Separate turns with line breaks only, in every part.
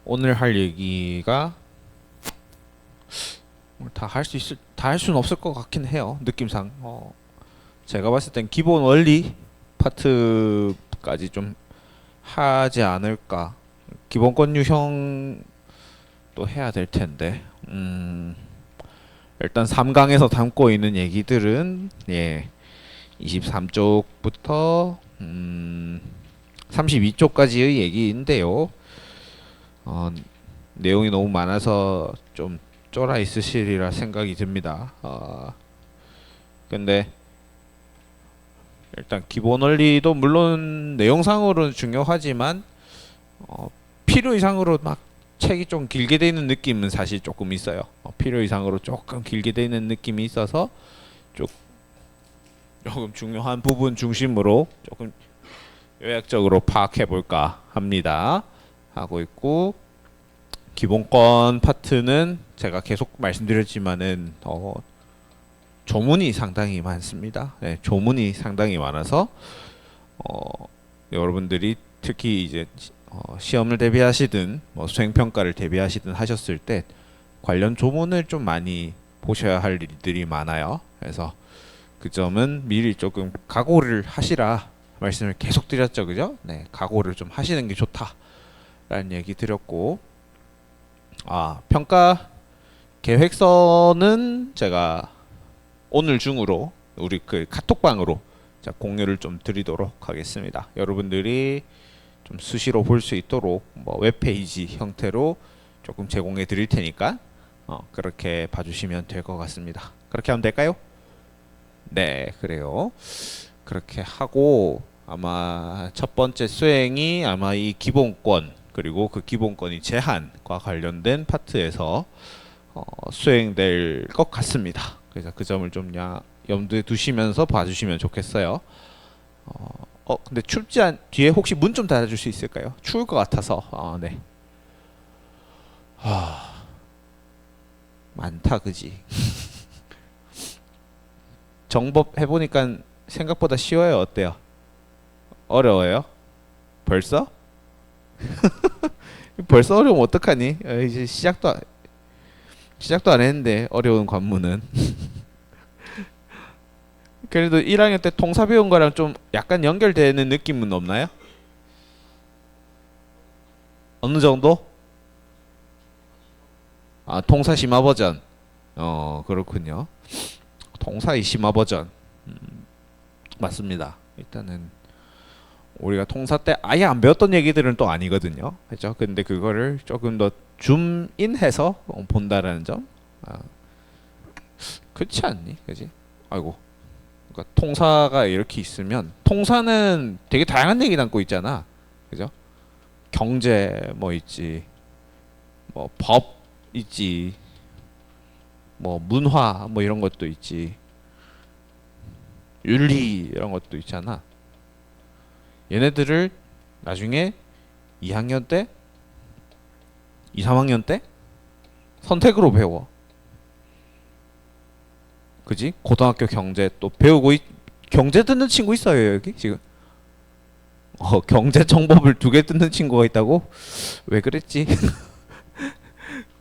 오늘 할 얘기가 다 할 수는 없을 것 같긴 해요. 느낌상. 제가 봤을 땐 기본 원리 파트까지 좀 하지 않을까. 기본권 유형도 해야 될 텐데. 일단 3강에서 담고 있는 얘기들은 23쪽부터 32쪽까지의 얘기인데요. 내용이 너무 많아서 좀 쫄아 있으시리라 생각이 듭니다. 근데 일단 기본 원리도 물론 내용상으로는 중요하지만 필요 이상으로 막 책이 좀 길게 돼 있는 느낌은 사실 조금 있어요. 필요 이상으로 조금 길게 돼 있는 느낌이 있어서 조금 중요한 부분 중심으로 조금 요약적으로 파악해 볼까 합니다. 하고 있고, 기본권 파트는 제가 계속 말씀드렸지만은 조문이 상당히 많습니다. 네, 조문이 상당히 많아서 여러분들이 특히 이제 시험을 대비하시든 뭐 수행평가를 대비하시든 하셨을 때 관련 조문을 좀 많이 보셔야 할 일들이 많아요. 그래서 그 점은 미리 조금 각오를 하시라 말씀을 계속 드렸죠, 그죠? 네, 각오를 좀 하시는 게 좋다라는 얘기 드렸고, 평가 계획서는 제가 오늘 중으로 우리 그 카톡방으로 공유를 좀 드리도록 하겠습니다. 여러분들이 좀 수시로 볼 수 있도록 뭐 웹페이지 형태로 조금 제공해 드릴 테니까 그렇게 봐주시면 될 것 같습니다. 그렇게 하면 될까요? 네, 그래요. 그렇게 하고 아마 첫 번째 수행이 아마 이 기본권 그리고 그 기본권이 제한과 관련된 파트에서 수행될 것 같습니다. 그래서 그 점을 좀 염두에 두시면서 봐주시면 좋겠어요. 근데 뒤에 혹시 문 좀 닫아줄 수 있을까요? 추울 것 같아서. 네. 많다, 그지? 정법 해보니까 생각보다 쉬워요. 어때요? 어려워요? 벌써? 벌써 어려우면 어떡하니? 이제 시작도 안 했는데 어려운 관문은. 그래도 1학년 때 통사 배운 거랑 좀 약간 연결되는 느낌은 없나요? 어느 정도? 통사 심화 버전. 그렇군요. 통사 이 심화 버전. 맞습니다. 일단은 우리가 통사 때 아예 안 배웠던 얘기들은 또 아니거든요. 그렇죠? 근데 그거를 조금 더 줌인해서 본다라는 점. 그렇지 않니? 그지? 아이고. 그러니까 통사가 이렇게 있으면 통사는 되게 다양한 얘기 담고 있잖아. 그죠? 경제 뭐 있지. 뭐 법 있지. 뭐 문화 뭐 이런 것도 있지. 윤리 이런 것도 있잖아. 얘네들을 나중에 2학년 때, 2, 3학년 때 선택으로 배워. 그지? 고등학교 경제 또 배우고 경제 듣는 친구 있어요, 여기 지금? 경제 정법을 2개 듣는 친구가 있다고? 왜 그랬지?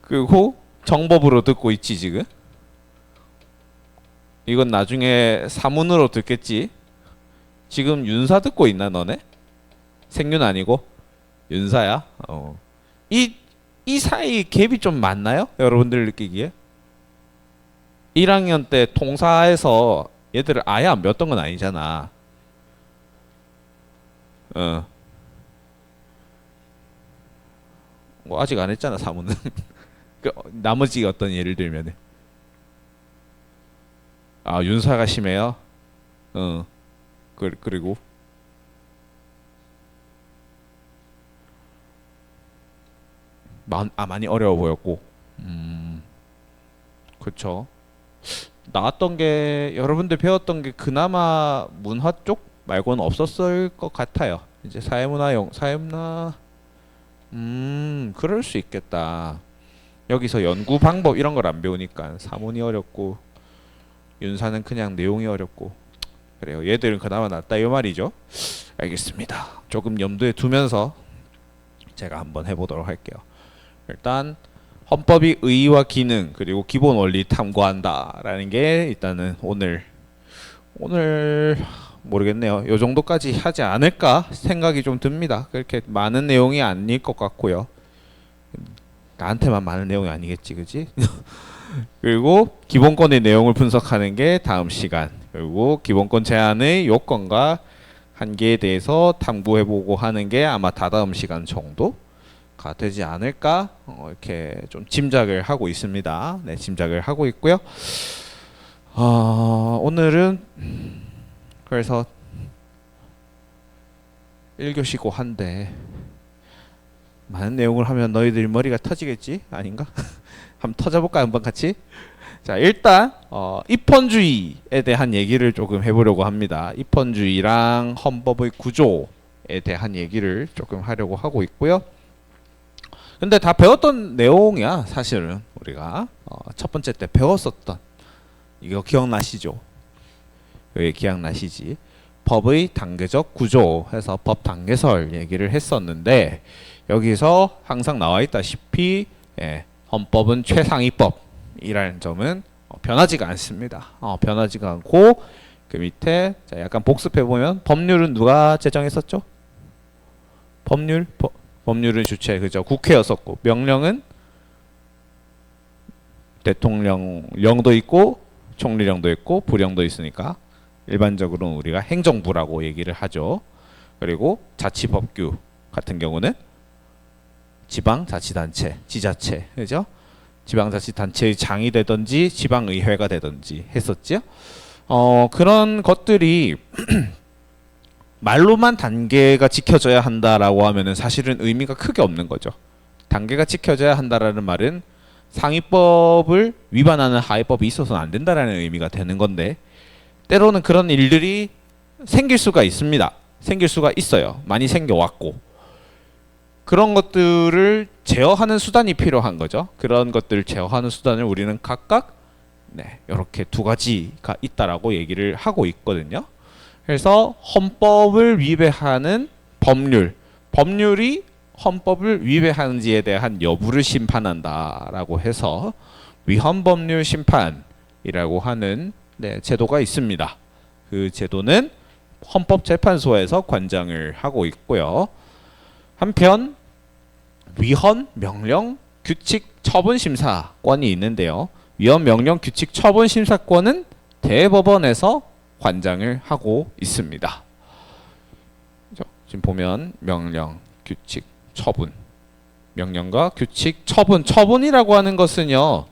그리고 정법으로 듣고 있지 지금? 이건 나중에 사문으로 듣겠지? 지금 윤사 듣고 있나 너네? 생윤 아니고 윤사야? 이 사이 갭이 좀 많나요? 여러분들 느끼기에? 1학년 때 통사에서 얘들을 아예 안 배웠던 건 아니잖아. 뭐 아직 안 했잖아 사문은. 나머지 어떤 예를 들면은 윤사가 심해요. 그리고 많이 어려워 보였고. 그쵸. 나왔던 게 여러분들 배웠던 게 그나마 문화 쪽 말고는 없었을 것 같아요. 이제 사회문화 그럴 수 있겠다. 여기서 연구 방법 이런 걸 안 배우니까 사문이 어렵고 윤사는 그냥 내용이 어렵고 그래요. 얘들은 그나마 낫다 이 말이죠. 알겠습니다. 조금 염두에 두면서 제가 한번 해보도록 할게요. 일단 헌법이 의의와 기능 그리고 기본 원리 탐구한다라는 게 일단은 오늘 모르겠네요. 요 정도까지 하지 않을까 생각이 좀 듭니다. 그렇게 많은 내용이 아닐 것 같고요. 나한테만 많은 내용이 아니겠지, 그지? 그리고 기본권의 내용을 분석하는 게 다음 시간. 그리고 기본권 제한의 요건과 한계에 대해서 탐구해보고 하는 게 아마 다다음 시간 정도가 되지 않을까 이렇게 좀 짐작을 하고 있습니다. 네, 짐작을 하고 있고요. 오늘은 그래서 1교시고 한데 많은 내용을 하면 너희들 머리가 터지겠지? 아닌가? 한번 터져볼까 한번 같이? 자, 일단 입헌주의에 대한 얘기를 조금 해보려고 합니다. 입헌주의랑 헌법의 구조에 대한 얘기를 조금 하려고 하고 있고요. 근데 다 배웠던 내용이야 사실은. 우리가 첫 번째 때 배웠었던 이거 기억나시죠? 여기 기억나시지? 법의 단계적 구조 해서 법 단계설 얘기를 했었는데 여기서 항상 나와 있다시피 헌법은 최상위법이라는 점은 변하지가 않습니다. 변하지가 않고 그 밑에 자, 약간 복습해 보면 법률은 누가 제정했었죠? 법률은 주체 그죠? 국회였었고 명령은 대통령령도 있고 총리령도 있고 부령도 있으니까 일반적으로는 우리가 행정부라고 얘기를 하죠. 그리고 자치법규 같은 경우는 지방자치단체, 지자체, 그죠? 지방자치단체의 장이 되든지 지방의회가 되든지 했었죠. 그런 것들이 말로만 단계가 지켜져야 한다라고 하면은 사실은 의미가 크게 없는 거죠. 단계가 지켜져야 한다라는 말은 상위법을 위반하는 하위법이 있어서는 안 된다라는 의미가 되는 건데 때로는 그런 일들이 생길 수가 있습니다. 생길 수가 있어요. 많이 생겨왔고 그런 것들을 제어하는 수단이 필요한 거죠. 그런 것들을 제어하는 수단을 우리는 각각 이렇게 두 가지가 있다라고 얘기를 하고 있거든요. 그래서 헌법을 위배하는 법률이 헌법을 위배하는지에 대한 여부를 심판한다라고 해서 위헌법률 심판이라고 하는 제도가 있습니다. 그 제도는 헌법재판소에서 관장을 하고 있고요. 한편 위헌, 명령, 규칙, 처분 심사권이 있는데요. 위헌, 명령, 규칙, 처분 심사권은 대법원에서 관장을 하고 있습니다. 지금 보면 명령, 규칙, 처분, 명령과 규칙, 처분이라고 하는 것은요.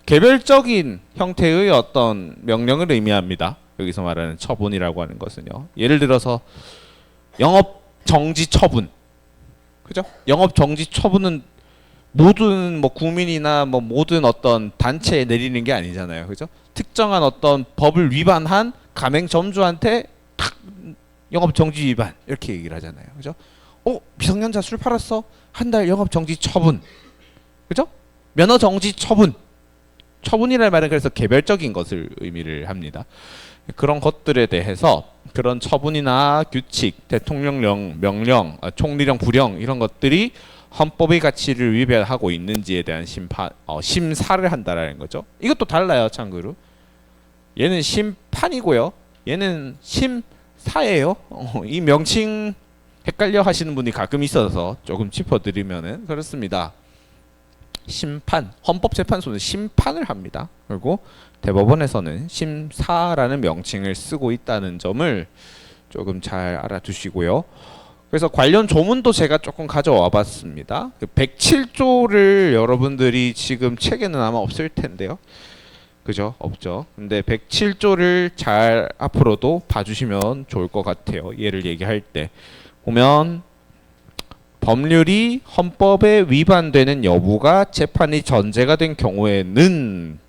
개별적인 형태의 어떤 명령을 의미합니다. 여기서 말하는 처분이라고 하는 것은요. 예를 들어서 영업 정지 처분, 그죠? 영업 정지 처분은 모든 국민이나 모든 어떤 단체에 내리는 게 아니잖아요, 그죠? 특정한 어떤 법을 위반한 가맹점주한테 탁 영업 정지 위반 이렇게 얘기를 하잖아요, 그죠? 미성년자 술 팔았어, 한 달 영업 정지 처분, 그죠? 면허 정지 처분이라는 말은 그래서 개별적인 것을 의미를 합니다. 그런 것들에 대해서 그런 처분이나 규칙, 대통령령, 명령, 총리령, 부령 이런 것들이 헌법의 가치를 위배하고 있는지에 대한 심사를 한다라는 거죠. 이것도 달라요, 참고로. 얘는 심판이고요. 얘는 심사예요. 이 명칭 헷갈려 하시는 분이 가끔 있어서 조금 짚어드리면은 그렇습니다. 헌법재판소는 심판을 합니다. 그리고 대법원에서는 심사라는 명칭을 쓰고 있다는 점을 조금 잘 알아두시고요. 그래서 관련 조문도 제가 조금 가져와 봤습니다. 107조를 여러분들이 지금 책에는 아마 없을 텐데요. 그죠? 없죠. 근데 107조를 잘 앞으로도 봐주시면 좋을 것 같아요. 얘를 얘기할 때 보면 법률이 헌법에 위반되는 여부가 재판이 전제가 된 경우에는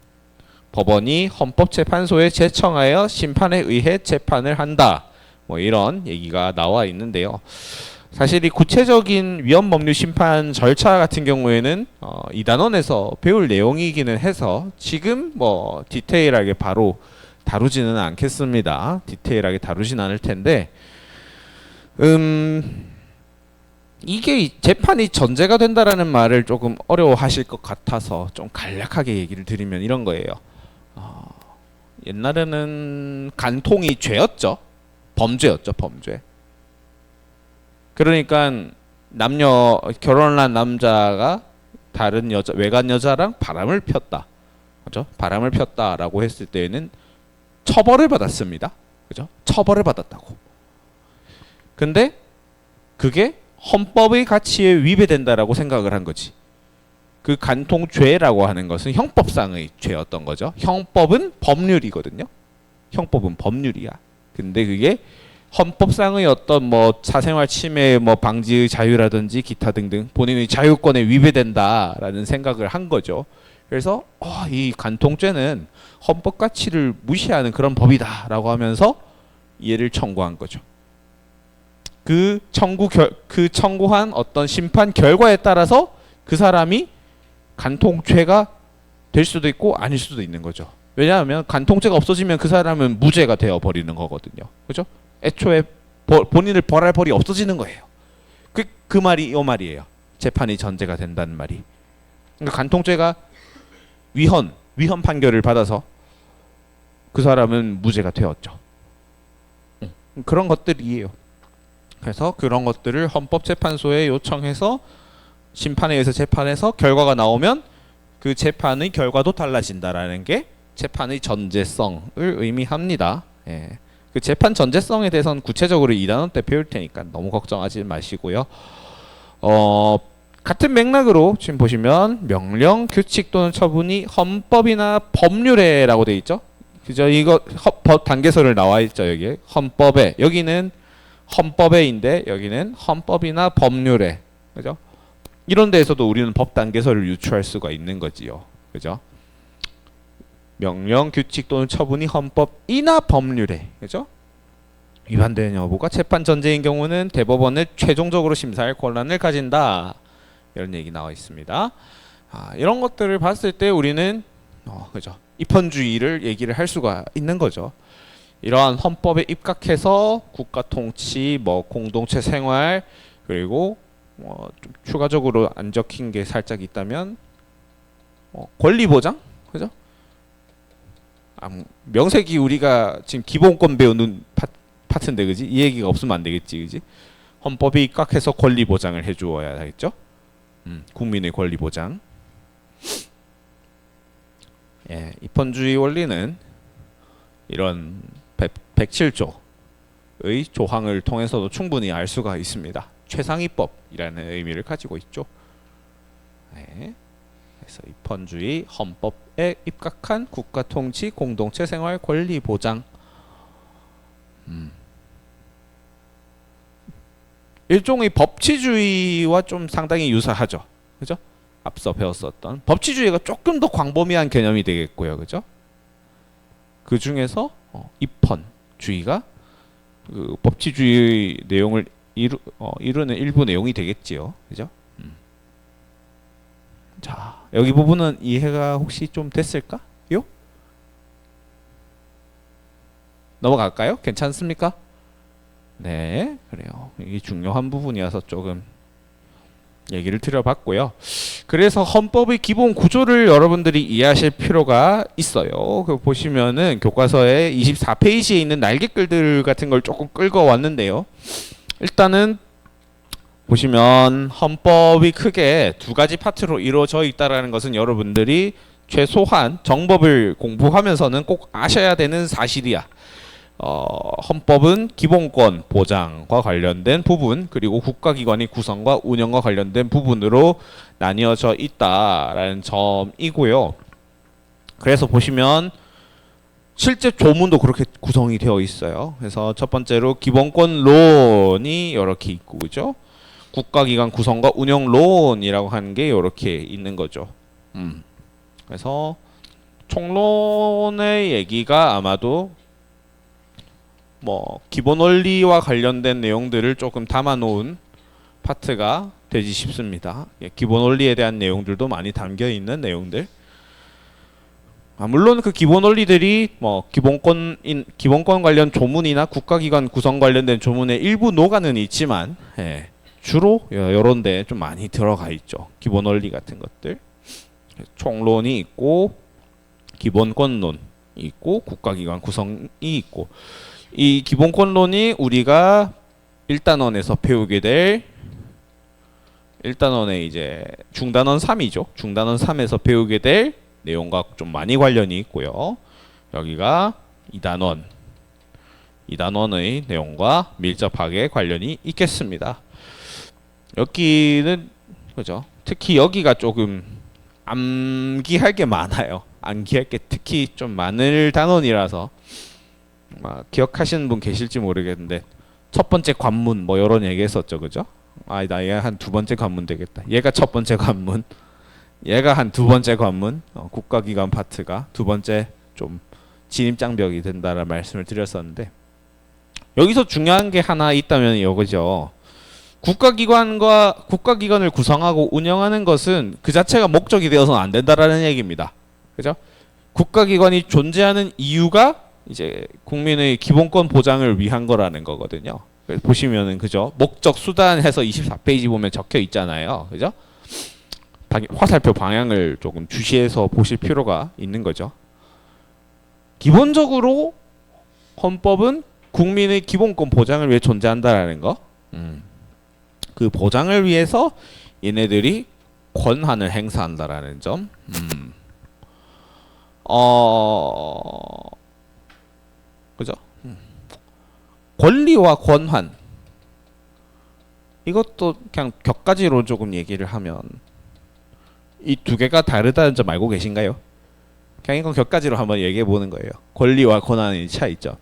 법원이 헌법재판소에 제청하여 심판에 의해 재판을 한다. 이런 얘기가 나와 있는데요. 사실 이 구체적인 위헌법률 심판 절차 같은 경우에는 이 단원에서 배울 내용이기는 해서 지금 디테일하게 바로 다루지는 않겠습니다. 디테일하게 다루진 않을 텐데 이게 재판이 전제가 된다라는 말을 조금 어려워하실 것 같아서 좀 간략하게 얘기를 드리면 이런 거예요. 옛날에는 간통이 죄였죠. 범죄였죠, 범죄. 그러니까 남녀 결혼을 한 남자가 다른 여자 외간 여자랑 바람을 폈다. 그죠? 바람을 폈다라고 했을 때에는 처벌을 받았습니다. 그죠? 처벌을 받았다고. 근데 그게 헌법의 가치에 위배된다라고 생각을 한 거지. 그 간통죄라고 하는 것은 형법상의 죄였던 거죠. 형법은 법률이거든요. 형법은 법률이야. 근데 그게 헌법상의 어떤 뭐 사생활 침해 뭐 방지의 자유라든지 기타 등등 본인의 자유권에 위배된다라는 생각을 한 거죠. 그래서 이 간통죄는 헌법 가치를 무시하는 그런 법이다라고 하면서 얘를 청구한 거죠. 그 청구한 어떤 심판 결과에 따라서 그 사람이 간통죄가 될 수도 있고 아닐 수도 있는 거죠. 왜냐하면 간통죄가 없어지면 그 사람은 무죄가 되어 버리는 거거든요. 그죠? 애초에 본인을 벌할 벌이 없어지는 거예요. 그 말이 이 말이에요. 재판이 전제가 된다는 말이. 그러니까 간통죄가 위헌 판결을 받아서 그 사람은 무죄가 되었죠. 그런 것들이에요. 그래서 그런 것들을 헌법재판소에 요청해서 심판에 의해서 재판해서 결과가 나오면 그 재판의 결과도 달라진다라는 게 재판의 전제성을 의미합니다. 예. 그 재판 전제성에 대해서는 구체적으로 2단원 때 배울 테니까 너무 걱정하지 마시고요. 같은 맥락으로 지금 보시면 명령, 규칙 또는 처분이 헌법이나 법률에라고 되어 있죠. 그죠? 이거 헌법 단계설을 나와 있죠. 여기에 헌법에, 여기는 헌법에인데 여기는 헌법이나 법률에, 그죠? 이런 데에서도 우리는 법 단계설을 유추할 수가 있는 거지요. 그죠? 명령, 규칙 또는 처분이 헌법이나 법률에, 그죠? 위반되는 여부가 재판 전제인 경우는 대법원을 최종적으로 심사할 권한을 가진다. 이런 얘기 나와 있습니다. 이런 것들을 봤을 때 우리는 그죠? 입헌주의를 얘기를 할 수가 있는 거죠. 이러한 헌법에 입각해서 국가 통치, 뭐 공동체 생활, 그리고 좀 추가적으로 안 적힌 게 살짝 있다면 권리 보장, 그죠? 명색이 우리가 지금 기본권 배우는 파트인데, 그지? 이 얘기가 없으면 안 되겠지, 그지? 헌법에 입각해서 권리 보장을 해주어야 하겠죠? 국민의 권리 보장. 예, 입헌주의 원리는 이런 107조의 조항을 통해서도 충분히 알 수가 있습니다. 최상위법이라는 의미를 가지고 있죠. 네. 그래서 입헌주의, 헌법에 입각한 국가 통치, 공동체 생활 권리 보장. 일종의 법치주의와 좀 상당히 유사하죠. 그죠? 앞서 배웠었던 법치주의가 조금 더 광범위한 개념이 되겠고요. 그죠? 그 중에서 입헌주의가 그 법치주의 내용을 이루는 일부 내용이 되겠지요. 그죠? 자, 여기 부분은 이해가 혹시 좀 됐을까요? 넘어갈까요? 괜찮습니까? 네, 그래요. 이게 중요한 부분이어서 조금 얘기를 드려봤고요. 그래서 헌법의 기본 구조를 여러분들이 이해하실 필요가 있어요. 그 보시면은 교과서에 24페이지에 있는 날개글들 같은 걸 조금 끌고 왔는데요. 일단은 보시면 헌법이 크게 두 가지 파트로 이루어져 있다라는 것은 여러분들이 최소한 정법을 공부하면서는 꼭 아셔야 되는 사실이야. 헌법은 기본권 보장과 관련된 부분, 그리고 국가기관의 구성과 운영과 관련된 부분으로 나뉘어져 있다라는 점이고요. 그래서 보시면 실제 조문도 그렇게 구성이 되어 있어요. 그래서 첫 번째로 기본권론이 이렇게 있고, 그죠? 국가기관 구성과 운영론이라고 하는 게 이렇게 있는 거죠. 그래서 총론의 얘기가 아마도 뭐 기본 원리와 관련된 내용들을 조금 담아놓은 파트가 되지 싶습니다. 기본 원리에 대한 내용들도 많이 담겨 있는 내용들. 물론 그 기본 원리들이 뭐 기본권 관련 조문이나 국가기관 구성 관련된 조문에 일부 녹아는 있지만 예, 주로 이런 데 좀 많이 들어가 있죠. 기본 원리 같은 것들. 총론이 있고 기본권론이 있고 국가기관 구성이 있고 이 기본권론이 우리가 1단원에서 배우게 될 1단원의 이제 중단원 3이죠. 중단원 3에서 배우게 될 내용과 좀 많이 관련이 있고요. 여기가 2단원의 내용과 밀접하게 관련이 있겠습니다. 여기는 그죠? 특히 여기가 조금 암기할 게 많아요. 암기할 게 특히 좀 많을 단원이라서 기억하시는 분 계실지 모르겠는데 첫 번째 관문 뭐 이런 얘기 했었죠. 그죠? 나 얘 한 두 번째 관문 되겠다. 얘가 첫 번째 관문. 얘가 한 두 번째 관문, 국가기관 파트가 두 번째 좀 진입장벽이 된다라는 말씀을 드렸었는데 여기서 중요한 게 하나 있다면 이거죠. 국가기관을 구성하고 운영하는 것은 그 자체가 목적이 되어서는 안 된다라는 얘기입니다. 그죠? 국가기관이 존재하는 이유가 이제 국민의 기본권 보장을 위한 거라는 거거든요. 보시면은 그죠? 목적 수단 해서 24페이지 보면 적혀 있잖아요. 그죠? 화살표 방향을 조금 주시해서 보실 필요가 있는 거죠. 기본적으로 헌법은 국민의 기본권 보장을 위해 존재한다라는 거. 그 보장을 위해서 얘네들이 권한을 행사한다라는 점. 그죠? 권리와 권한. 이것도 그냥 격가지로 조금 얘기를 하면 이 두 개가 다르다는 점 알고 계신가요? 그냥 이건 격가지로 한번 얘기해 보는 거예요. 권리와 권한의 차이점.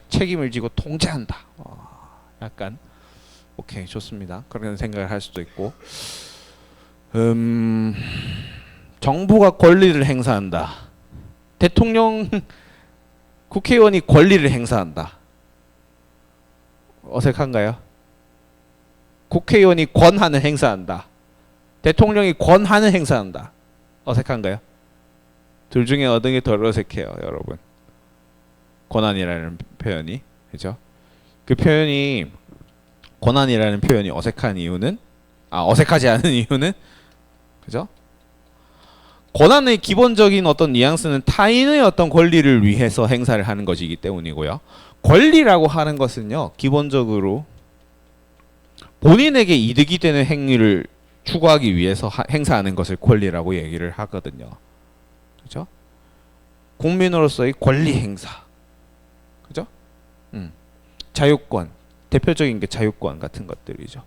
책임을 지고 통제한다. 약간 오케이 좋습니다. 그런 생각을 할 수도 있고, 정부가 권리를 행사한다. 대통령, 국회의원이 권리를 행사한다. 어색한가요? 국회의원이 권한을 행사한다. 대통령이 권한을 행사한다. 어색한가요? 둘 중에 어느 게 덜 어색해요, 여러분? 권한이라는 표현이, 그죠? 그 표현이 권한이라는 표현이 어색한 이유는 어색하지 않은 이유는 그죠? 권한의 기본적인 어떤 뉘앙스는 타인의 어떤 권리를 위해서 행사를 하는 것이기 때문이고요. 권리라고 하는 것은요, 기본적으로 본인에게 이득이 되는 행위를 추구하기 위해서 행사하는 것을 권리라고 얘기를 하거든요. 그죠? 국민으로서의 권리 행사. 그죠? 자유권. 대표적인 게 자유권 같은 것들이죠.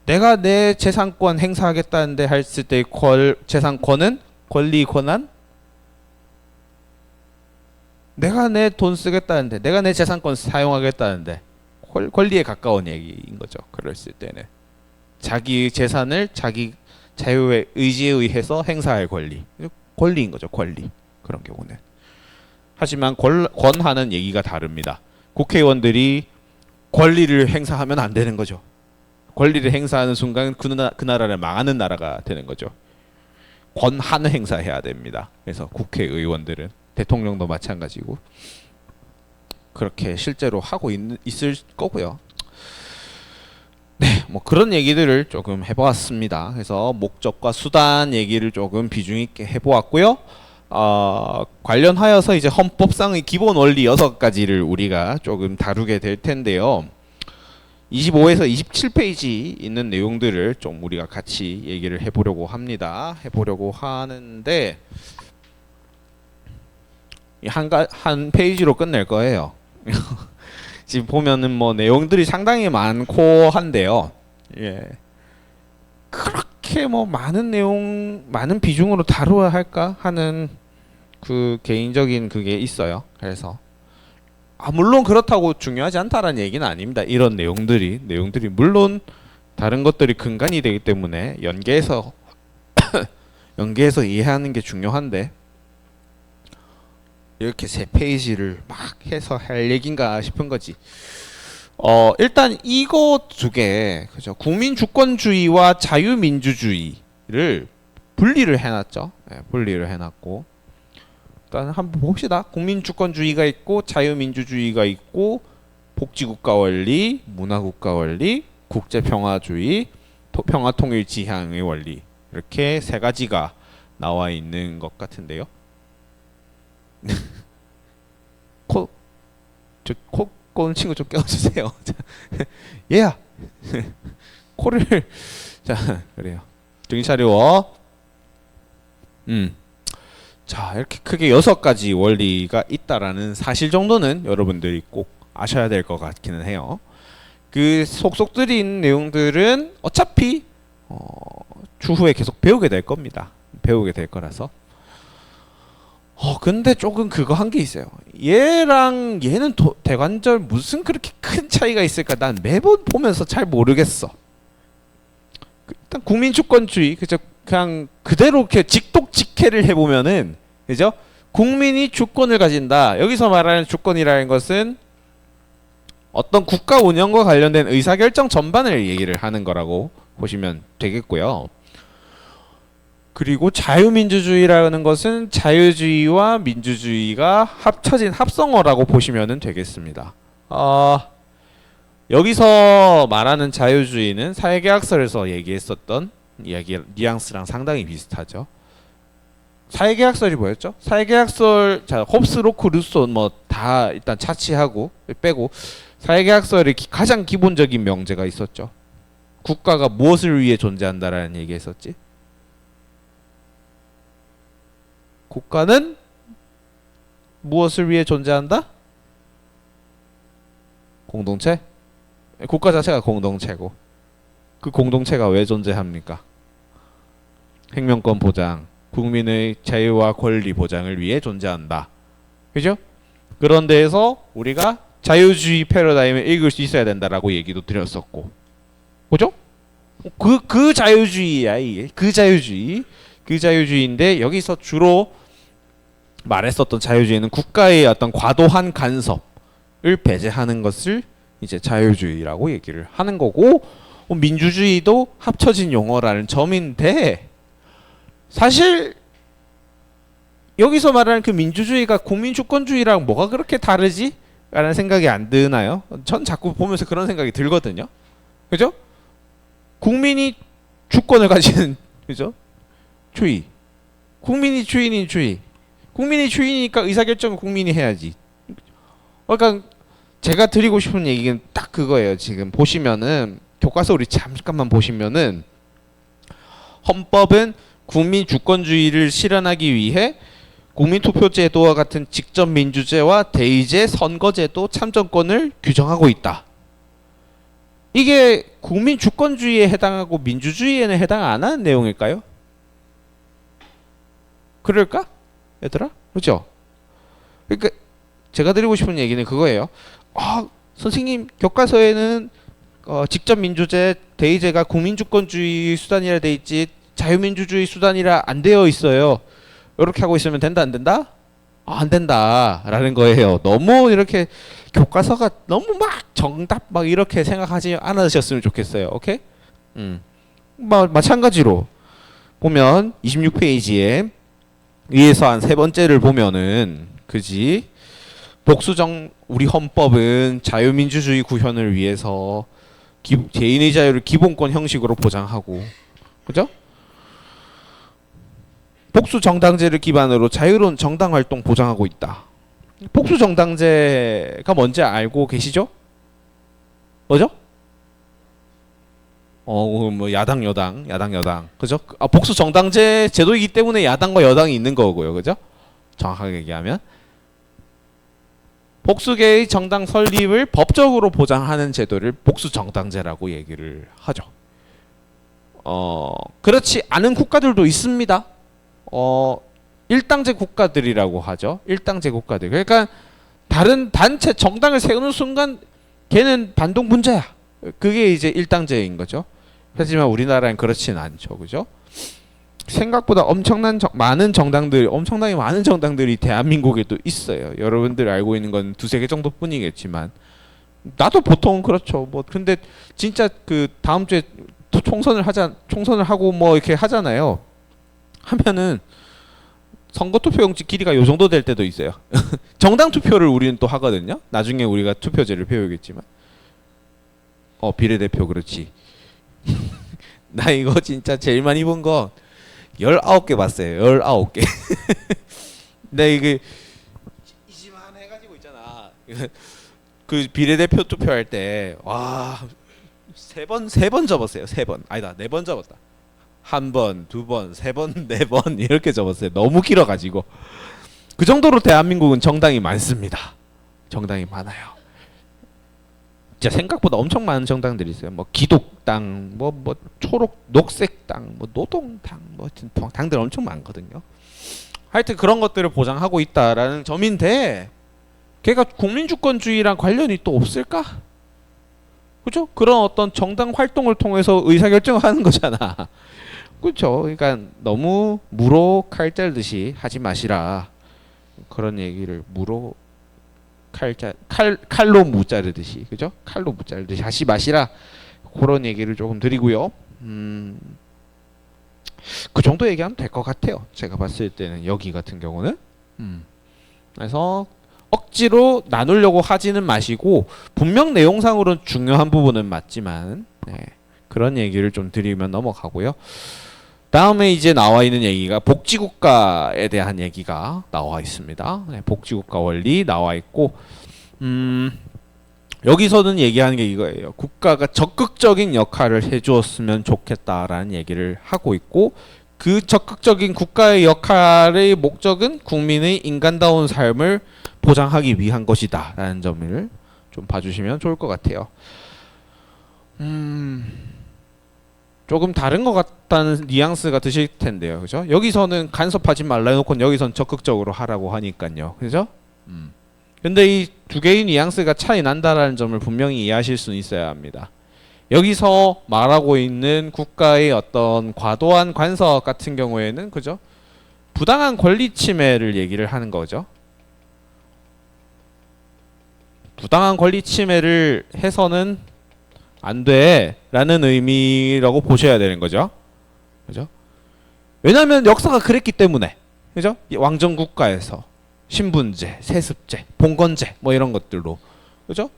내가 내 재산권 행사하겠다는데 했을 때 재산권은 권리 권한? 내가 내 돈 쓰겠다는데, 내가 내 재산권 사용하겠다는데 권리에 가까운 얘기인 거죠. 그랬을 때는 자기 재산을 자기 자유의 의지에 의해서 행사할 권리인 거죠. 권리. 그런 경우는. 하지만 권한은 얘기가 다릅니다. 국회의원들이 권리를 행사하면 안 되는 거죠. 권리를 행사하는 순간 그 나라를 망하는 나라가 되는 거죠. 권한을 행사해야 됩니다. 그래서 국회의원들은, 대통령도 마찬가지고 그렇게 실제로 하고 있을 거고요. 네, 뭐 그런 얘기들을 조금 해보았습니다. 그래서 목적과 수단 얘기를 조금 비중 있게 해보았고요. 관련하여서 이제 헌법상의 기본 원리 6가지를 우리가 조금 다루게 될 텐데요. 25에서 27페이지 있는 내용들을 좀 우리가 같이 얘기를 해보려고 합니다. 해보려고 하는데 한 페이지로 끝낼 거예요. 지금 보면은 뭐 내용들이 상당히 많고 한데요. 예. 그렇게 뭐 많은 내용, 많은 비중으로 다루어야 할까 하는 그 개인적인 그게 있어요. 그래서 물론 그렇다고 중요하지 않다라는 얘기는 아닙니다. 이런 내용들이 물론 다른 것들이 근간이 되기 때문에 연계해서 이해하는 게 중요한데 이렇게 세 페이지를 막 해서 할 얘긴가 싶은 거지. 일단 이거 두 개, 그죠? 국민 주권주의와 자유민주주의를 분리를 해놨죠. 네, 분리를 해놨고, 일단 한번 봅시다. 국민 주권주의가 있고, 자유민주주의가 있고, 복지국가 원리, 문화국가 원리, 국제평화주의, 평화통일 지향의 원리, 이렇게 세 가지가 나와 있는 것 같은데요. 코 꼬는 친구 좀 깨워주세요. 얘야, 코를 자 그래요. 정신 차려. 자 이렇게 크게 6가지 원리가 있다라는 사실 정도는 여러분들이 꼭 아셔야 될 것 같기는 해요. 그 속속 들인 내용들은 어차피 추후에 계속 배우게 될 겁니다. 배우게 될 거라서. 근데 조금 그거 한 게 있어요. 얘랑 얘는 대관절 무슨 그렇게 큰 차이가 있을까? 난 매번 보면서 잘 모르겠어. 일단 국민주권주의, 그죠? 그냥 그대로 이렇게 직독직해를 해보면은, 그죠? 국민이 주권을 가진다. 여기서 말하는 주권이라는 것은 어떤 국가 운영과 관련된 의사결정 전반을 얘기를 하는 거라고 보시면 되겠고요. 그리고 자유민주주의라는 것은 자유주의와 민주주의가 합쳐진 합성어라고 보시면 되겠습니다. 여기서 말하는 자유주의는 사회계약서에서 얘기했었던 이야기 뉘앙스랑 상당히 비슷하죠. 사회계약설이 뭐였죠? 사회계약설, 자 홉스, 로크, 루소 뭐 다 일단 차치하고 빼고 사회계약설의 가장 기본적인 명제가 있었죠. 국가가 무엇을 위해 존재한다라는 얘기했었지. 국가는 무엇을 위해 존재한다? 공동체? 국가 자체가 공동체고 그 공동체가 왜 존재합니까? 행명권 보장, 국민의 자유와 권리 보장을 위해 존재한다. 그죠? 그런 데에서 우리가 자유주의 패러다임을 읽을 수 있어야 된다라고 얘기도 드렸었고, 그죠? 그 자유주의야 이게. 그 자유주의인데 여기서 주로 말했었던 자유주의는 국가의 어떤 과도한 간섭을 배제하는 것을 이제 자유주의라고 얘기를 하는 거고, 민주주의도 합쳐진 용어라는 점인데, 사실 여기서 말하는 그 민주주의가 국민주권주의랑 뭐가 그렇게 다르지? 라는 생각이 안 드나요? 전 자꾸 보면서 그런 생각이 들거든요. 그죠? 국민이 주권을 가지는, 그죠? 주의. 국민이 주인인 주의. 국민이 주인이니까 의사결정은 국민이 해야지. 그러니까 제가 드리고 싶은 얘기는 딱 그거예요. 지금 보시면은 교과서 우리 잠깐만 보시면은 헌법은 국민 주권주의를 실현하기 위해 국민투표제도와 같은 직접민주제와 대의제, 선거제도, 참정권을 규정하고 있다. 이게 국민주권주의에 해당하고 민주주의에는 해당 안 하는 내용일까요? 그럴까? 얘들아? 그렇죠? 그러니까 제가 드리고 싶은 얘기는 그거예요. 선생님 교과서에는 직접민주제, 대의제가 국민주권주의 수단이라 돼 있지 자유민주주의 수단이라 안 되어 있어요. 이렇게 하고 있으면 된다 안 된다? 안 된다 라는 거예요. 너무 이렇게 교과서가 너무 막 정답 막 이렇게 생각하지 않으셨으면 좋겠어요. 오케이? 마찬가지로 보면 26페이지에 위에서 한 세 번째를 보면은 그지? 우리 헌법은 자유민주주의 구현을 위해서 개인의 자유를 기본권 형식으로 보장하고, 그죠? 복수정당제를 기반으로 자유로운 정당활동 보장하고 있다. 복수정당제가 뭔지 알고 계시죠? 뭐죠? 뭐 야당 여당, 그죠? 복수정당제 제도이기 때문에 야당과 여당이 있는 거고요, 그죠? 정확하게 얘기하면 복수계의 정당 설립을 법적으로 보장하는 제도를 복수정당제라고 얘기를 하죠. 그렇지 않은 국가들도 있습니다. 일당제 국가들이라고 하죠. 일당제 국가들. 그러니까 다른 단체 정당을 세우는 순간 걔는 반동분자야. 그게 이제 일당제인 거죠. 하지만 우리나라는 그렇진 않죠. 그죠? 생각보다 엄청나게 많은 정당들이 대한민국에도 있어요. 여러분들 알고 있는 건 두세 개 정도뿐이겠지만 나도 보통 그렇죠. 뭐 근데 진짜 그 다음 주에 총선을 하고 뭐 이렇게 하잖아요. 하면은 선거 투표용지 길이가 요 정도 될 때도 있어요. 정당 투표를 우리는 또 하거든요. 나중에 우리가 투표제를 배우겠지만. 비례대표 그렇지. 나 이거 진짜 제일 많이 본 거 19개 봤어요. 19개. 근데 이게 이지만 해가지고 있잖아. 그 비례대표 투표할 때 와, 세 번 접었어요. 세 번. 아니다. 네 번 접었다. 한 번, 두 번, 세 번, 네 번 이렇게 접었어요. 너무 길어가지고. 그 정도로 대한민국은 정당이 많습니다. 정당이 많아요. 진짜 생각보다 엄청 많은 정당들이 있어요. 뭐 기독당, 뭐 초록, 녹색당, 뭐 노동당, 뭐 당들 엄청 많거든요. 하여튼 그런 것들을 보장하고 있다라는 점인데, 걔가 국민주권주의랑 관련이 또 없을까? 그죠? 그런 어떤 정당 활동을 통해서 의사결정을 하는 거잖아. 그렇죠. 그러니까 너무 무로 칼 자르듯이 하지 마시라. 그런 얘기를 칼로 무 자르듯이, 그죠? 칼로 무 자르듯이 하지 마시라. 그런 얘기를 조금 드리고요. 그 정도 얘기하면 될 것 같아요. 제가 봤을 때는 여기 같은 경우는. 그래서 억지로 나누려고 하지는 마시고, 분명 내용상으로는 중요한 부분은 맞지만, 네, 그런 얘기를 좀 드리면 넘어가고요. 다음에 이제 나와 있는 얘기가 복지국가에 대한 얘기가 나와 있습니다. 네, 복지국가 원리 나와 있고, 여기서는 얘기하는 게 이거예요. 국가가 적극적인 역할을 해주었으면 좋겠다라는 얘기를 하고 있고, 그 적극적인 국가의 역할의 목적은 국민의 인간다운 삶을 보장하기 위한 것이다 라는 점을 좀 봐주시면 좋을 것 같아요. 조금 다른 것 같다는 뉘앙스가 드실 텐데요. 그죠? 여기서는 간섭하지 말라 해놓고 여기선 적극적으로 하라고 하니까요. 그죠? 근데 이 두 개의 뉘앙스가 차이 난다라는 점을 분명히 이해하실 수는 있어야 합니다. 여기서 말하고 있는 국가의 어떤 과도한 간섭 같은 경우에는, 그죠? 부당한 권리 침해를 얘기를 하는 거죠. 부당한 권리 침해를 해서는 안 돼 라는 의미라고 보셔야 되는 거죠. 그죠? 왜냐하면 역사가 그랬기 때문에. 그죠? 왕정국가에서 신분제, 세습제, 봉건제 뭐 이런 것들로. 그죠?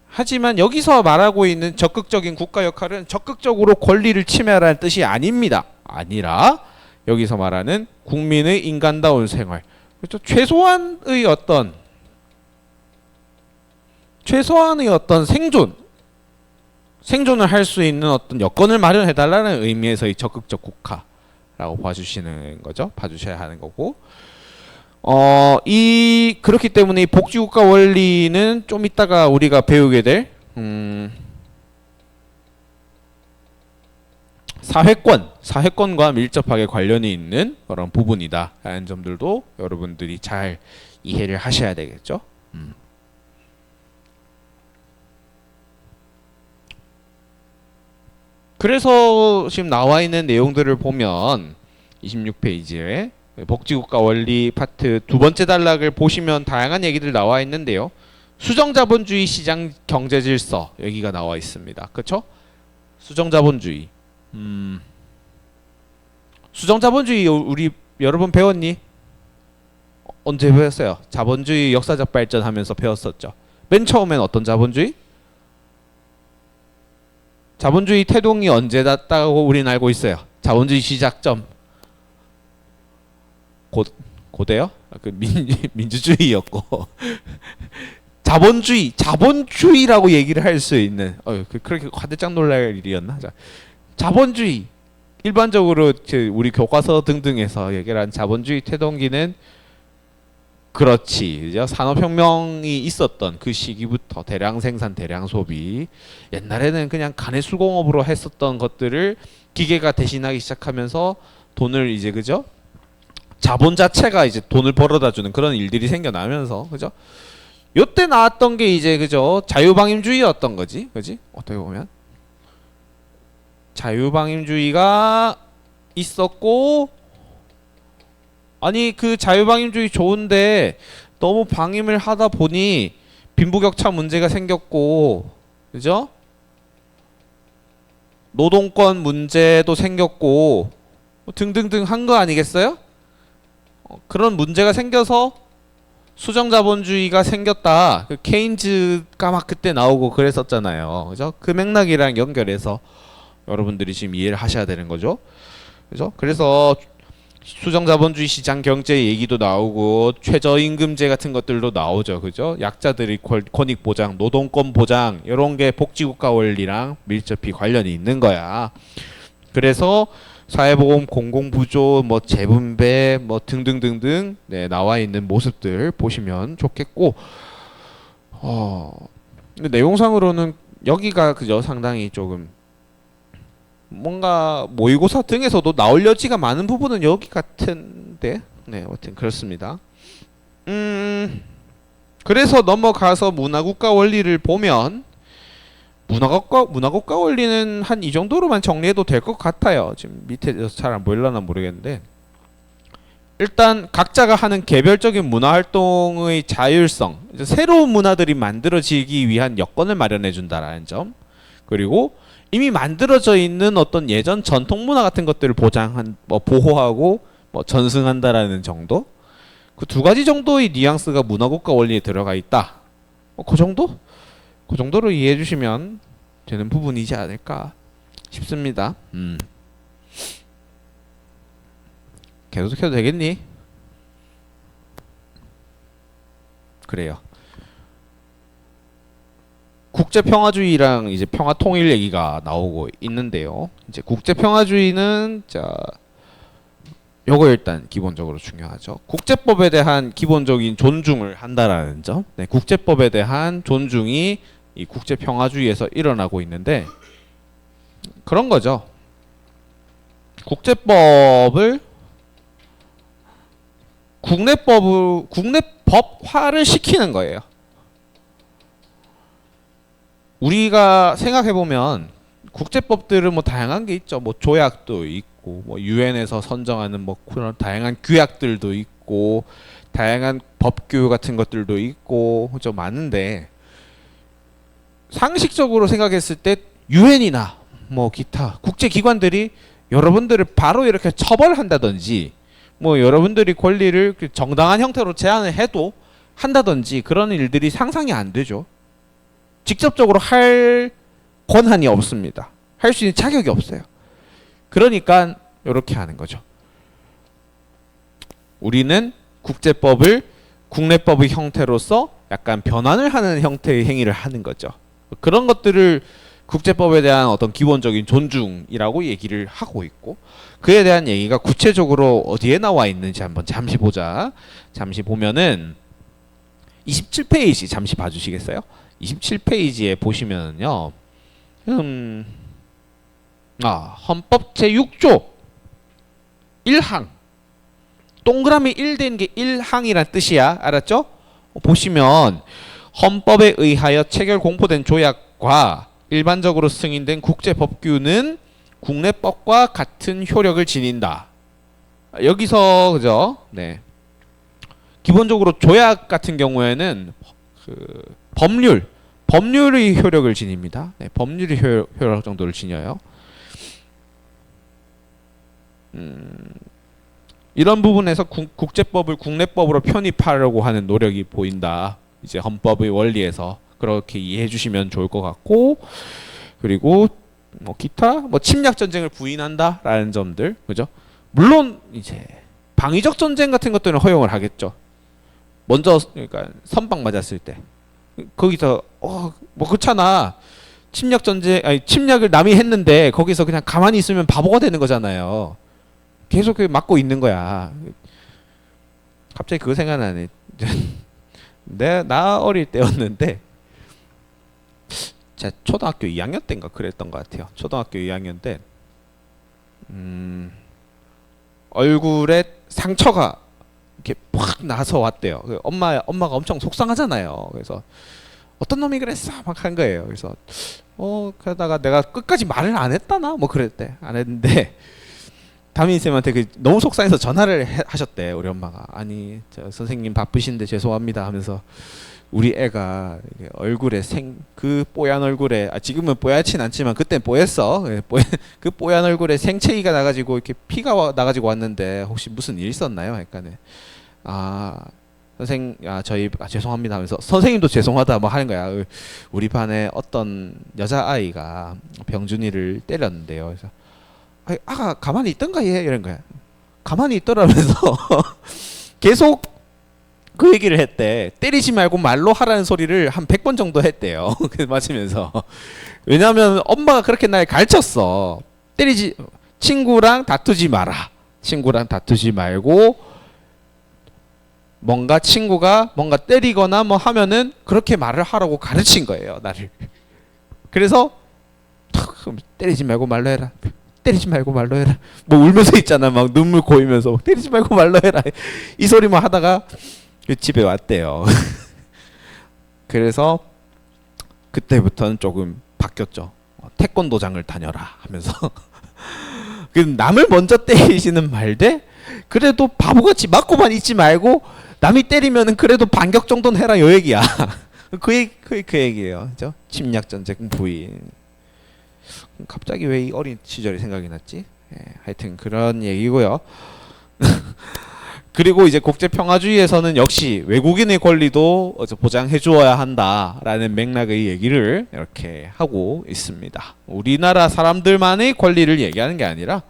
하지만 여기서 말하고 있는 적극적인 국가 역할은 적극적으로 권리를 침해하라는 뜻이 아닙니다. 아니라 여기서 말하는 국민의 인간다운 생활. 그렇죠? 최소한의 어떤 생존을 할 수 있는 어떤 여건을 마련해달라는 의미에서의 적극적 국가라고 봐주시는 거죠. 봐주셔야 하는 거고. 그렇기 때문에 이 복지국가 원리는 좀 이따가 우리가 배우게 될 사회권과 밀접하게 관련이 있는 그런 부분이다 라는 점들도 여러분들이 잘 이해를 하셔야 되겠죠. 그래서 지금 나와 있는 내용들을 보면 26페이지에 복지국가 원리 파트 두 번째 단락을 보시면 다양한 얘기들 나와 있는데요. 수정자본주의 시장 경제질서 여기가 나와 있습니다. 그렇죠? 수정자본주의. 수정자본주의 우리 여러분 배웠니? 언제 배웠어요? 자본주의 역사적 발전하면서 배웠었죠. 맨 처음엔 어떤 자본주의? 자본주의 태동이 언제 났다고 우리는 알고 있어요. 자본주의 시작점 고대요? 그 민주주의였고 자본주의라고 얘기를 할 수 있는 그렇게 화들짝 놀랄 일이었나? 자, 자본주의 일반적으로 우리 교과서 등등에서 얘기를 한 자본주의 태동기는 그렇지. 그죠? 산업혁명이 있었던 그 시기부터 대량 생산, 대량 소비. 옛날에는 그냥 가내수공업으로 했었던 것들을 기계가 대신하기 시작하면서 돈을 이제, 그죠? 자본 자체가 이제 돈을 벌어다 주는 그런 일들이 생겨나면서, 그죠? 요때 나왔던 게 이제, 그죠? 자유방임주의였던 거지. 그지? 어떻게 보면. 자유방임주의가 있었고, 아니 그 자유방임주의 좋은데 너무 방임을 하다 보니 빈부격차 문제가 생겼고, 그죠? 노동권 문제도 생겼고 등등등 한 거 아니겠어요? 그런 문제가 생겨서 수정자본주의가 생겼다. 그 케인즈가 막 그때 나오고 그랬었잖아요. 그죠? 그 맥락이랑 연결해서 여러분들이 지금 이해를 하셔야 되는 거죠. 그죠? 그래서 수정자본주의 시장 경제 얘기도 나오고 최저임금제 같은 것들도 나오죠. 그죠? 약자들의 권익 보장, 노동권 보장 이런 게 복지국가 원리랑 밀접히 관련이 있는 거야. 그래서 사회보험 공공부조 뭐 재분배 뭐 등등등등 네, 나와 있는 모습들 보시면 좋겠고, 근데 내용상으로는 여기가 그죠 상당히 조금 뭔가 모의고사 등에서도 나올 여지가 많은 부분은 여기 같은데, 네 아무튼 그렇습니다. 그래서 넘어가서 문화국가 원리를 보면 문화국가 원리는 한 이 정도로만 정리해도 될 것 같아요. 지금 밑에서 잘 안 보일려나 모르겠는데, 일단 각자가 하는 개별적인 문화 활동의 자율성, 새로운 문화들이 만들어지기 위한 여건을 마련해 준다라는 점, 그리고 이미 만들어져 있는 어떤 예전 전통 문화 같은 것들을 보호하고 전승한다라는 정도, 그 두 가지 정도의 뉘앙스가 문화국가 원리에 들어가 있다. 그 정도? 그 정도로 이해해 주시면 되는 부분이지 않을까 싶습니다. 계속해도 되겠니? 그래요. 국제평화주의랑 이제 평화통일 얘기가 나오고 있는데요. 이제 국제평화주의는 요거 일단 기본적으로 중요하죠. 국제법에 대한 기본적인 존중을 한다라는 점. 네, 국제법에 대한 존중이 이 국제평화주의에서 일어나고 있는데, 그런 거죠. 국제법을 국내법화를 시키는 거예요. 우리가 생각해 보면 국제법들은 뭐 다양한 게 있죠. 뭐 조약도 있고, 뭐 유엔에서 선정하는 뭐 그런 다양한 규약들도 있고, 다양한 법규 같은 것들도 있고 좀 많은데, 상식적으로 생각했을 때 유엔이나 뭐 기타 국제기관들이 여러분들을 바로 이렇게 처벌한다든지, 뭐 여러분들이 권리를 정당한 형태로 제한을 해도 한다든지 그런 일들이 상상이 안 되죠. 직접적으로 할 권한이 없습니다. 할 수 있는 자격이 없어요. 그러니까 이렇게 하는 거죠. 우리는 국제법을 국내법의 형태로서 약간 변환을 하는 형태의 행위를 하는 거죠. 그런 것들을 국제법에 대한 어떤 기본적인 존중이라고 얘기를 하고 있고, 그에 대한 얘기가 구체적으로 어디에 나와 있는지 한번 잠시 보자. 잠시 보면은 27페이지 잠시 봐주시겠어요? 27페이지에 보시면은요, 헌법 제6조 1항, 동그라미 1된 게 1항이란 뜻이야. 알았죠? 보시면 헌법에 의하여 체결 공포된 조약과 일반적으로 승인된 국제법규는 국내법과 같은 효력을 지닌다. 여기서 그죠? 네. 기본적으로 조약 같은 경우에는 그 법률의 효력을 지닙니다. 네, 법률의 효력 정도를 지녀요. 이런 부분에서 국제법을 국내법으로 편입하려고 하는 노력이 보인다. 이제 헌법의 원리에서 그렇게 이해해 주시면 좋을 것 같고, 그리고 뭐 기타 뭐 침략 전쟁을 부인한다라는 점들, 그죠? 물론 이제 방위적 전쟁 같은 것들은 허용을 하겠죠. 먼저 그러니까 선박 맞았을 때 거기서 뭐 그렇잖아. 침략 전쟁, 아니 침략을 남이 했는데 거기서 그냥 가만히 있으면 바보가 되는 거잖아요. 계속 맞고 있는 거야. 갑자기 그거 생각나네. 나 어릴 때였는데, 제가 초등학교 2학년 때인가 그랬던 것 같아요. 초등학교 2학년 때 얼굴에 상처가 이렇게 팍 나서 왔대요. 엄마가 엄청 속상하잖아요. 그래서 어떤 놈이 그랬어 막 한 거예요. 그래서 그러다가 내가 끝까지 말을 안 했다나 뭐 그랬대. 안 했는데 담임쌤한테 너무 속상해서 전화를 하셨대. 우리 엄마가. 아니 저 선생님 바쁘신데 죄송합니다 하면서 우리 애가 얼굴에 그 뽀얀 얼굴에 지금은 뽀얗진 않지만 그땐 뽀였어. 그 뽀얀 얼굴에 생채기가 나가지고 이렇게 피가 나가지고 왔는데 혹시 무슨 일 있었나요? 그러니까는 저희 죄송합니다 하면서 선생님도 죄송하다 뭐 하는 거야. 우리 반에 어떤 여자아이가 병준이를 때렸는데요. 그래서 아가 가만히 있던가 얘 이런 거야. 가만히 있더라면서 계속 그 얘기를 했대. 때리지 말고 말로 하라는 소리를 한 100번 정도 했대요. 맞으면서. 왜냐하면 엄마가 그렇게 날 가르쳤어. 친구랑 다투지 마라. 친구랑 다투지 말고 뭔가 친구가 뭔가 때리거나 뭐 하면은 그렇게 말을 하라고 가르친 거예요. 나를. 그래서 때리지 말고 말로 해라. 때리지 말고 말로 해라. 뭐 울면서 있잖아. 막 눈물 고이면서 때리지 말고 말로 해라. 이 소리만 하다가 집에 왔대요. 그래서 그때부터는 조금 바뀌었죠. 태권도장을 다녀라 하면서 남을 먼저 때리시는 말대 그래도 바보같이 맞고만 있지 말고 남이 때리면은 그래도 반격 정도는 해라 요 얘기야. 그 얘기예요. 그죠? 침략전쟁 부인. 갑자기 왜 이 어린 시절이 생각이 났지? 하여튼 그런 얘기고요. 그리고 이제 국제평화주의에서는 역시 외국인의 권리도 보장해 주어야 한다라는 맥락의 얘기를 이렇게 하고 있습니다. 우리나라 사람들만의 권리를 얘기하는 게 아니라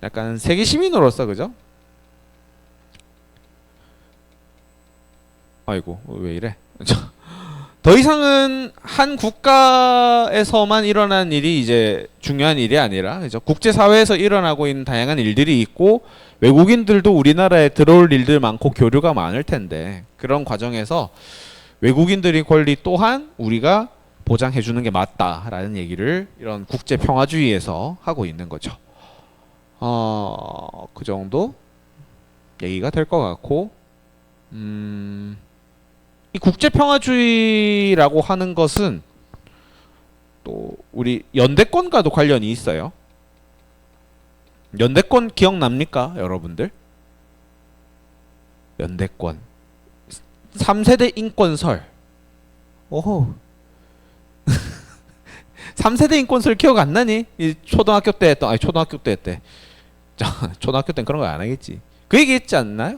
약간 세계 시민으로서 그죠? 아이고 왜 이래? 더 이상은 한 국가에서만 일어난 일이 이제 중요한 일이 아니라 그죠? 국제사회에서 일어나고 있는 다양한 일들이 있고 외국인들도 우리나라에 들어올 일들 많고 교류가 많을 텐데 그런 과정에서 외국인들의 권리 또한 우리가 보장해 주는 게 맞다라는 얘기를 이런 국제평화주의에서 하고 있는 거죠. 그 정도 얘기가 될 것 같고 이 국제평화주의라고 하는 것은 또 우리 연대권과도 관련이 있어요. 연대권 기억납니까 여러분들? 연대권 3세대 인권설. 오호 3세대 인권설 기억 안 나니? 초등학교 때 했던 초등학교 때 했대. 초등학교 때는 그런 거 안 하겠지. 그 얘기 했지 않나요?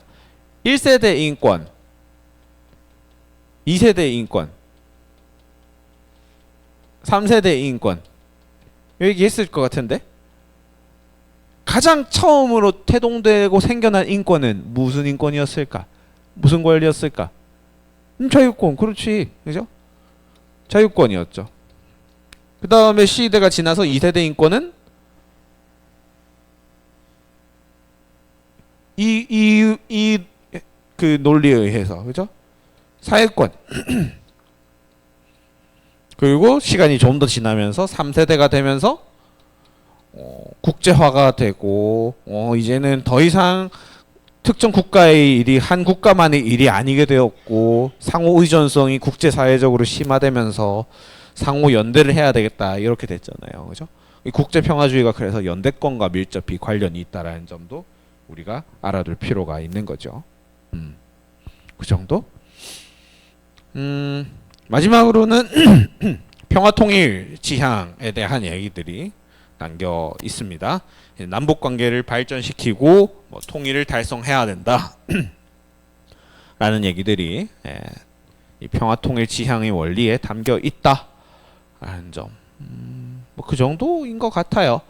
1세대 인권 2세대 인권 3세대 인권 얘기했을 것 같은데 가장 처음으로 태동되고 생겨난 인권은 무슨 인권이었을까? 무슨 권리였을까? 자유권. 그렇지. 그죠? 자유권이었죠. 그 다음에 시대가 지나서 2세대 인권은 그 논리에 의해서 그죠? 사회권. 그리고 시간이 좀 더 지나면서 3세대가 되면서 국제화가 되고 이제는 더 이상 특정 국가의 일이 한 국가만의 일이 아니게 되었고 상호 의존성이 국제사회적으로 심화되면서 상호 연대를 해야 되겠다 이렇게 됐잖아요. 그죠? 이 국제평화주의가 그래서 연대권과 밀접히 관련이 있다라는 점도 우리가 알아둘 필요가 있는 거죠. 그 정도? 마지막으로는 평화통일 지향에 대한 얘기들이 남겨 있습니다. 남북 관계를 발전시키고 통일을 달성해야 된다 라는 얘기들이 이 평화통일 지향의 원리에 담겨 있다 라는 점. 그 정도인 것 같아요.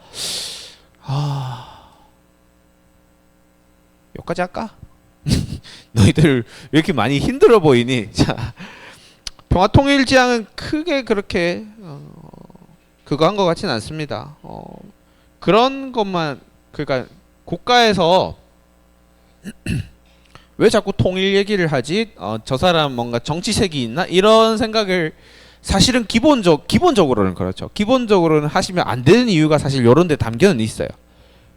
여기까지 할까? 너희들 왜 이렇게 많이 힘들어 보이니? 자, 평화통일 지향은 크게 그렇게 그거 한 것 같지는 않습니다. 그런 것만 그러니까 국가에서 왜 자꾸 통일 얘기를 하지? 저 사람 뭔가 정치색이 있나? 이런 생각을 사실은 기본적으로는 그렇죠. 기본적으로는 하시면 안 되는 이유가 사실 이런 데 담겨는 있어요.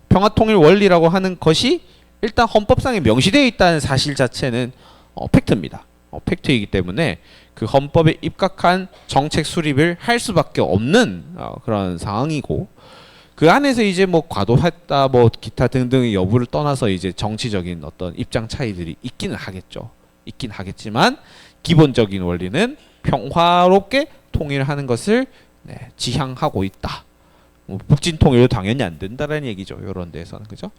평화통일 원리라고 하는 것이 일단 헌법상에 명시되어 있다는 사실 자체는 팩트입니다. 팩트이기 때문에 그 헌법에 입각한 정책 수립을 할 수밖에 없는 그런 상황이고 그 안에서 이제 뭐 과도했다 뭐 기타 등등의 여부를 떠나서 이제 정치적인 어떤 입장 차이들이 있기는 하겠죠. 있긴 하겠지만 기본적인 원리는 평화롭게 통일하는 것을 지향하고 있다. 뭐 북진 통일도 당연히 안 된다라는 얘기죠. 이런 데서는 그죠?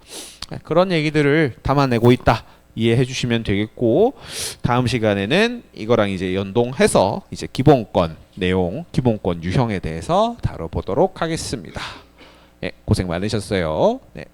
그런 얘기들을 담아내고 있다. 이해해 주시면 되겠고 다음 시간에는 이거랑 이제 연동해서 이제 기본권 내용, 기본권 유형에 대해서 다뤄보도록 하겠습니다. 고생 많으셨어요. 네.